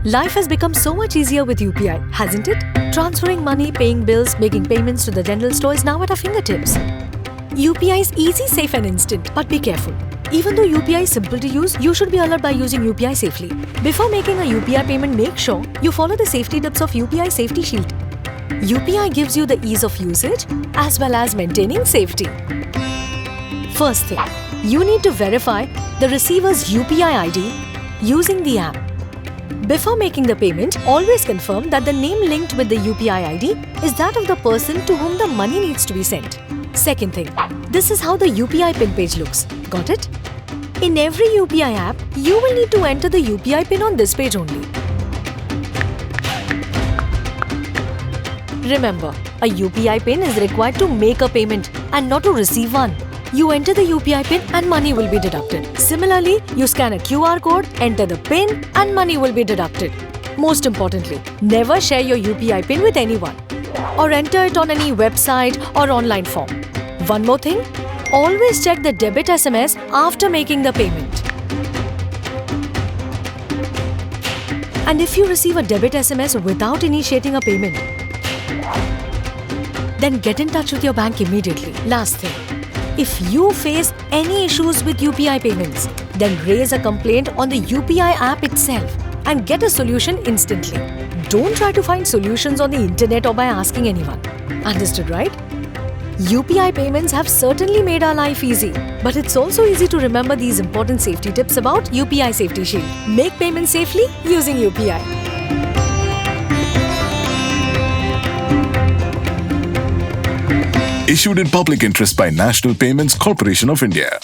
Life has become so much easier with UPI, hasn't it? Transferring money, paying bills, making payments to the general store is now at our fingertips. UPI is easy, safe and instant, but be careful. Even though UPI is simple to use, you should be alert by using UPI safely. Before making a UPI payment, make sure you follow the safety tips of UPI Safety Shield. UPI gives you the ease of usage as well as maintaining safety. First thing, you need to verify the receiver's UPI ID using the app. Before making the payment, always confirm that the name linked with the UPI ID is that of the person to whom the money needs to be sent. Second thing, this is how the UPI Pin Page looks. Got it? In every UPI app, you will need to enter the UPI pin on this page only. Remember, a UPI pin is required to make a payment and not to receive one. You enter the UPI pin and money will be deducted. Similarly, you scan a QR code, enter the pin and money will be deducted. Most importantly, never share your UPI pin with anyone or enter it on any website or online form. One more thing, always check the debit SMS after making the payment. And if you receive a debit SMS without initiating a payment, then get in touch with your bank immediately. Last thing, if you face any issues with UPI payments, then raise a complaint on the UPI app itself and get a solution instantly. Don't try to find solutions on the internet or by asking anyone. Understood, right? UPI payments have certainly made our life easy, but it's also easy to remember these important safety tips about UPI Safety Shield. Make payments safely using UPI. Issued in public interest by National Payments Corporation of India.